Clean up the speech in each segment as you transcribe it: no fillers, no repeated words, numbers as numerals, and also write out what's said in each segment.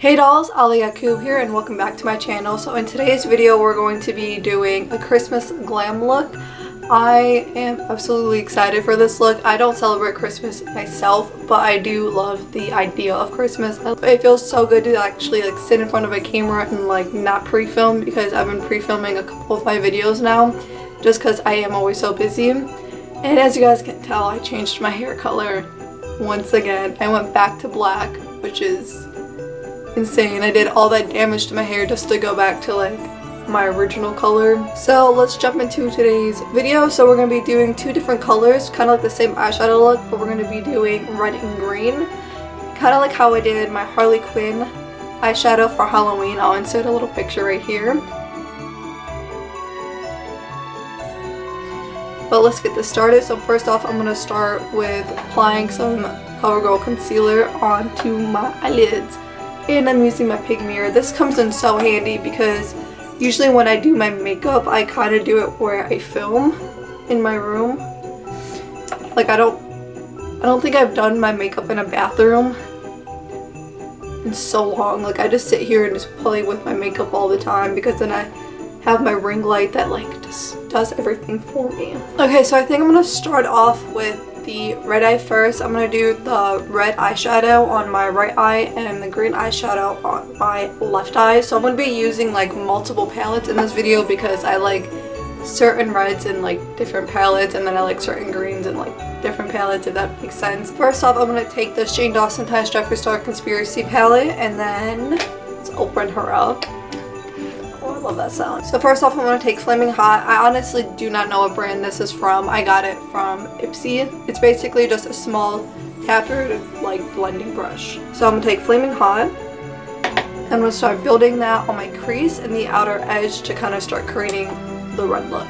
Hey dolls, Ali Yakub here and welcome back to my channel. So in today's video we're going to be doing a Christmas glam look. I am absolutely excited for this look. I don't celebrate Christmas myself, but I do love the idea of Christmas. It feels so good to actually sit in front of a camera and not pre-film, because I've been pre-filming a couple of my videos now just because I am always so busy. And as you guys can tell, I changed my hair color once again. I went back to black, which is insane. I did all that damage to my hair just to go back to my original color. So let's jump into today's video. So we're going to be doing two different colors, kind of like the same eyeshadow look, but we're going to be doing red and green, kind of like how I did my Harley Quinn eyeshadow for Halloween. I'll insert a little picture right here. But let's get this started. So first off, I'm going to start with applying some CoverGirl concealer onto my eyelids. And I'm using my Pig mirror. This comes in so handy because usually when I do my makeup, I kind of do it where I film in my room. I don't think I've done my makeup in a bathroom in so long. I just sit here and just play with my makeup all the time, because then I have my ring light that just does everything for me. Okay, so I think I'm gonna start off with the red eye first. I'm gonna do the red eyeshadow on my right eye and the green eyeshadow on my left eye. So I'm gonna be using multiple palettes in this video because I like certain reds in different palettes, and then I like certain greens in different palettes, if that makes sense. First off, I'm gonna take the Shane Dawson x Jeffree Star Conspiracy palette, and then let's open her up. Oh, I love that sound. So first off, I'm going to take Flaming Hot. I honestly do not know what brand this is from. I got it from Ipsy. It's basically just a small tapered blending brush. So I'm going to take Flaming Hot. I'm going to start building that on my crease and the outer edge to kind of start creating the red look.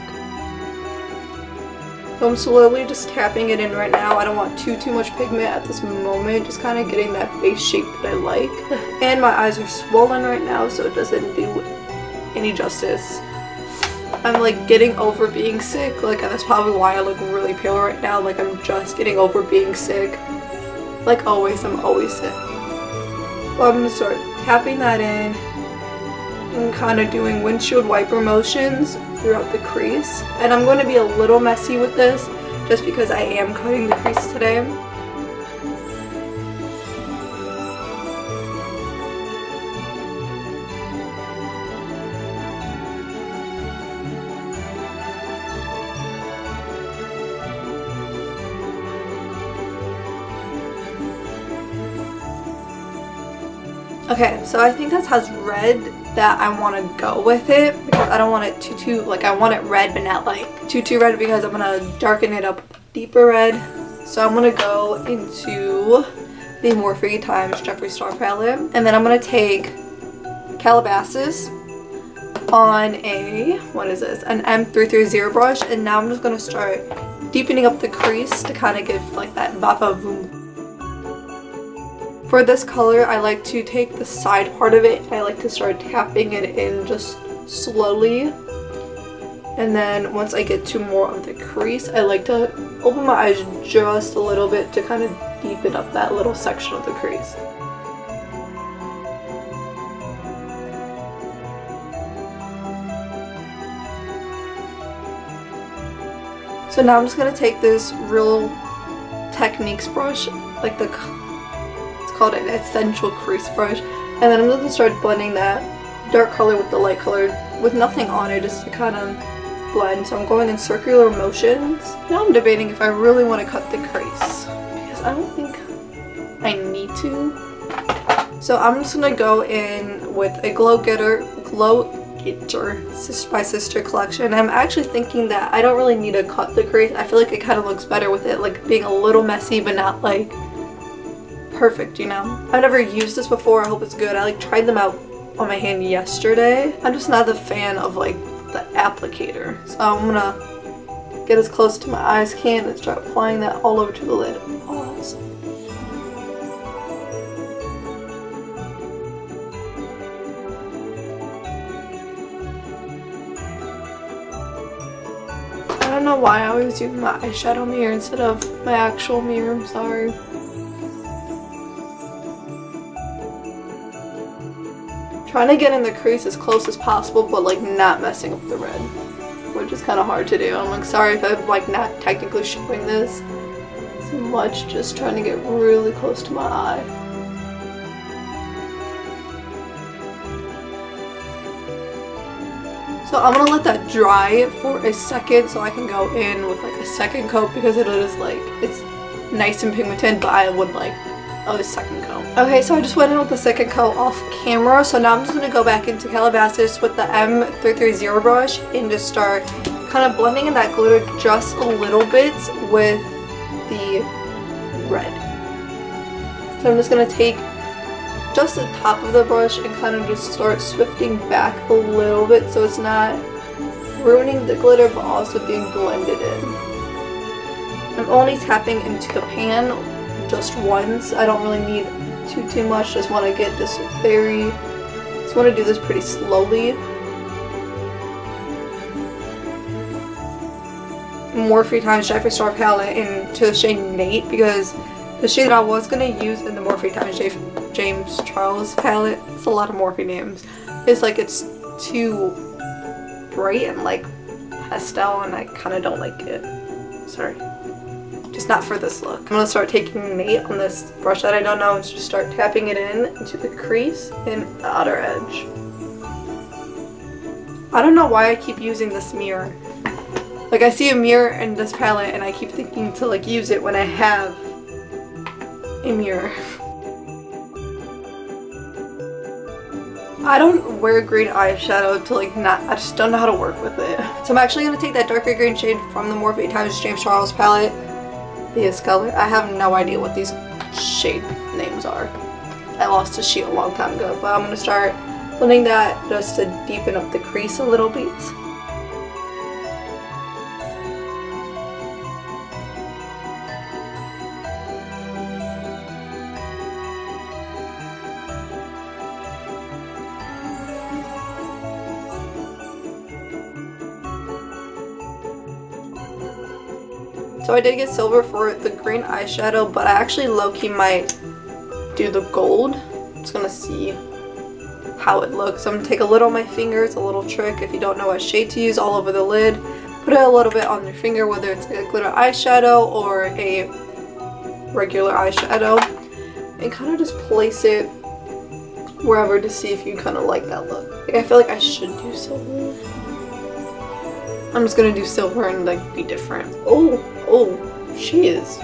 So I'm slowly just tapping it in right now. I don't want too much pigment at this moment, just kind of getting that base shape that I like. And my eyes are swollen right now, so it doesn't do any justice. I'm getting over being sick, and that's probably why I look really pale right now. I'm just getting over being sick. Always, I'm always sick. Well, I'm gonna start tapping that in and kind of doing windshield wiper motions throughout the crease. And I'm going to be a little messy with this just because I am cutting the crease today. Okay, so I think that's as red that I want to go with it, because I don't want it too I want it red but not too red, because I'm going to darken it up deeper red. So I'm going to go into the Morphe x Jeffree Star palette, and then I'm going to take Calabasas on an M330 brush, and now I'm just going to start deepening up the crease to kind of give that baba boom. For this color, I like to take the side part of it. I like to start tapping it in just slowly. And then once I get to more of the crease, I like to open my eyes just a little bit to kind of deepen up that little section of the crease. So now I'm just going to take this Real Techniques brush, called an essential crease brush, and then I'm going to start blending that dark color with the light color with nothing on it, just to kind of blend. So I'm going in circular motions. Now I'm debating if I really want to cut the crease, because I don't think I need to. So I'm just going to go in with a Glow Getter by Sister collection. I'm actually thinking that I don't really need to cut the crease. I feel like it kind of looks better with it being a little messy but not perfect, you know? I've never used this before. I hope it's good. I tried them out on my hand yesterday. I'm just not a fan of the applicator. So I'm gonna get as close to my eyes can and start applying that all over to the lid. Oh, that's I don't know why I always use my eyeshadow mirror instead of my actual mirror. I'm sorry. Trying to get in the crease as close as possible, but like not messing up the red, which is kind of hard to do. I'm like sorry if I'm like not technically showing this as much, just trying to get really close to my eye. So I'm gonna let that dry for a second so I can go in with like a second coat, because it is like, it's nice and pigmented, but I would like a second coat. Okay, so I just went in with the second coat off camera. So now I'm just gonna go back into Calabasas with the M330 brush and just start kind of blending in that glitter just a little bit with the red. So I'm just gonna take just the top of the brush and kind of just start swifting back a little bit so it's not ruining the glitter but also being blended in. I'm only tapping into the pan just once. I don't really need too much. Just want to get this just want to do this pretty slowly. Morphe x Jeffree Star palette into the shade Nate, because the shade that I was going to use in the Morphe x James Charles palette, it's a lot of Morphe names, it's like it's too bright and like pastel and I kind of don't like it. Sorry. Just not for this look. I'm going to start taking Nate on this brush that I don't know and just start tapping it into the crease and the outer edge. I don't know why I keep using this mirror. Like I see a mirror in this palette and I keep thinking to like use it when I have a mirror. I don't wear green eyeshadow to like I just don't know how to work with it. So I'm actually going to take that darker green shade from the Morphe x James Charles palette, this color. I have no idea what these shade names are. I lost a sheet a long time ago, but I'm going to start blending that just to deepen up the crease a little bit. So I did get silver for the green eyeshadow, but I actually low-key might do the gold. I'm just gonna see how it looks. I'm gonna take a little on my fingers, a little trick if you don't know what shade to use, all over the lid. Put it a little bit on your finger, whether it's a glitter eyeshadow or a regular eyeshadow, and kind of just place it wherever to see if you kind of like that look. Like I feel like I should do silver. I'm just gonna do silver and like be different. Oh, she is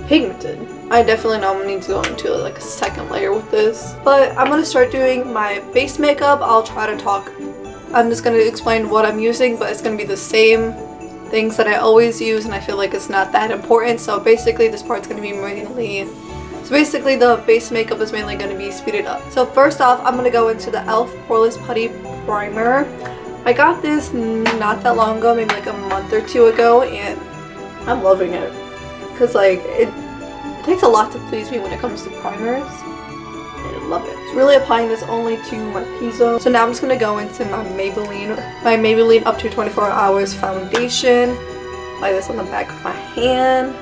pigmented. I definitely know I'm gonna need to go into like a second layer with this. But I'm gonna start doing my base makeup. I'll try to talk. I'm just gonna explain what I'm using, but it's gonna be the same things that I always use, and I feel like it's not that important. So basically this part's gonna be mainly, the base makeup is mainly gonna be speeded up. So first off, I'm gonna go into the e.l.f. Poreless Putty Primer. I got this not that long ago, maybe like a month or two ago, and I'm loving it. Because like, it takes a lot to please me when it comes to primers. I love it. It's really applying this only to my P-zone. So now I'm just going to go into my Maybelline Up to 24 Hours foundation. Apply this on the back of my hand.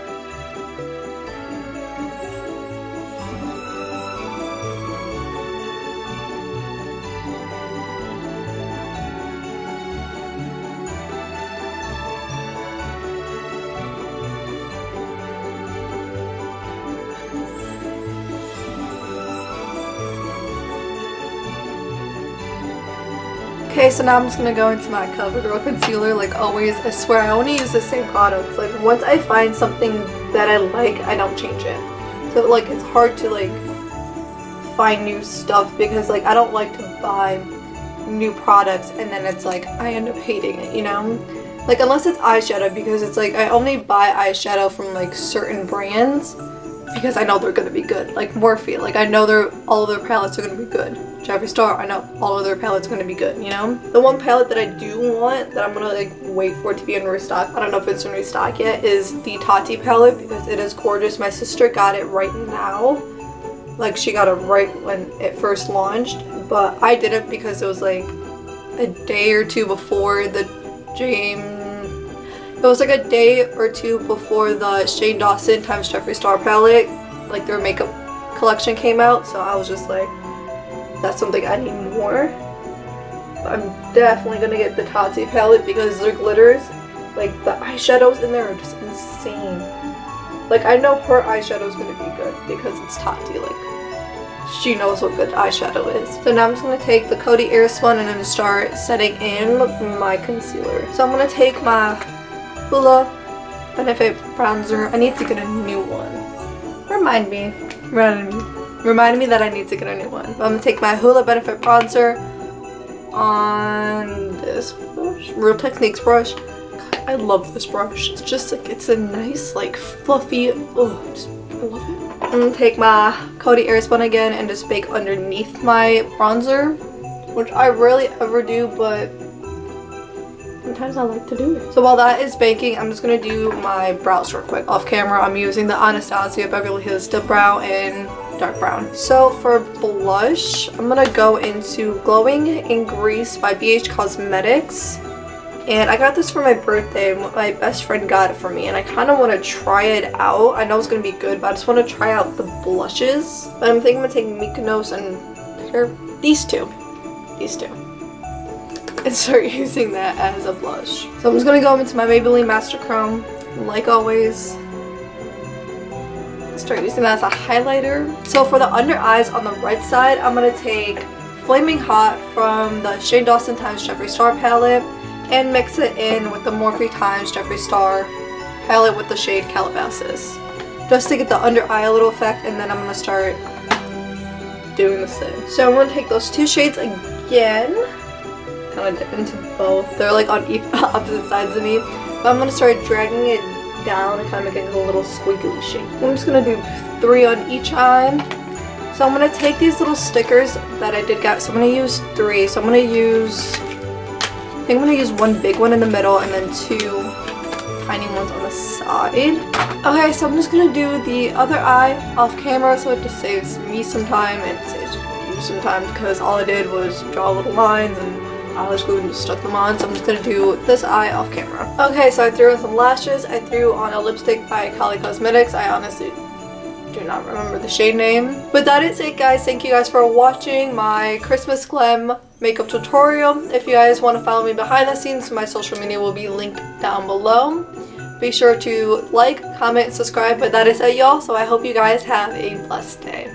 Okay, so now I'm just going to go into my CoverGirl concealer. Like always, I swear I only use the same products. Like once I find something that I like, I don't change it. So like it's hard to like find new stuff, because like I don't like to buy new products and then it's like I end up hating it, you know? Like unless it's eyeshadow, because it's like I only buy eyeshadow from like certain brands because I know they're gonna be good. Like Morphe, like I know all of their palettes are gonna be good. Jeffree Star, I know all of their palettes are gonna be good, you know? The one palette that I do want, that I'm gonna like wait for it to be in restock, I don't know if it's in restock yet, is the Tati palette, because it is gorgeous. My sister got it right now. Like she got it right when it first launched, but I didn't because it was like a day or two before the It was like a day or two before the Shane Dawson x Jeffree Star palette, like their makeup collection came out, so I was just like, that's something I need more. I'm definitely gonna get the Tati palette because their glitters, like the eyeshadows in there are just insane. Like I know her eyeshadow is gonna be good because it's Tati. Like she knows what good eyeshadow is. So now I'm just gonna take the Coty Airspun and then start setting in my concealer. So I'm gonna take my Hoola Benefit bronzer. I need to get a new one. Remind me that I need to get a new one. I'm gonna take my Hoola Benefit bronzer on this brush, Real Techniques brush. God, I love this brush. It's just like, it's a nice like fluffy, I love it. I'm gonna take my Coty Airspun again and just bake underneath my bronzer, which I rarely ever do, but sometimes I like to do it. So while that is baking, I'm just gonna do my brows real quick. Off camera, I'm using the Anastasia Beverly Hills Dip Brow in dark brown. So for blush, I'm gonna go into Glowing in Grease by BH Cosmetics. And I got this for my birthday. My best friend got it for me and I kind of want to try it out. I know it's going to be good, but I just want to try out the blushes. But I'm thinking I'm going to take Mykonos and these two, and start using that as a blush. So I'm just going to go into my Maybelline Master Chrome, like always. Start using that as a highlighter. So for the under eyes on the right side, I'm going to take Flaming Hot from the Shane Dawson x Jeffree Star palette and mix it in with the Morphe x Jeffree Star palette with the shade Calabasas, just to get the under eye a little effect, and then I'm going to start doing this thing. So I'm going to take those two shades again, kind of dip into both. They're like on opposite sides of me, but I'm going to start dragging it down and kind of making a little squiggly shape. I'm just going to do 3 on each eye. So I'm going to take these little stickers that I did get, so I'm going to use 3. So I'm going to use, I think I'm going to use 1 big one in the middle and then 2 tiny ones on the side. Okay, so I'm just going to do the other eye off camera so it just saves me some time and saves you some time, because all I did was draw little lines and eyelash glue and just stuck them on. So I'm just going to do this eye off camera. Okay, so I threw on some lashes. I threw on a lipstick by Kylie Cosmetics. I honestly do not remember the shade name. But that is it, guys. Thank you guys for watching my Christmas Glam makeup tutorial. If you guys want to follow me behind the scenes, my social media will be linked down below. Be sure to like, comment, and subscribe. But that is it, y'all. So I hope you guys have a blessed day.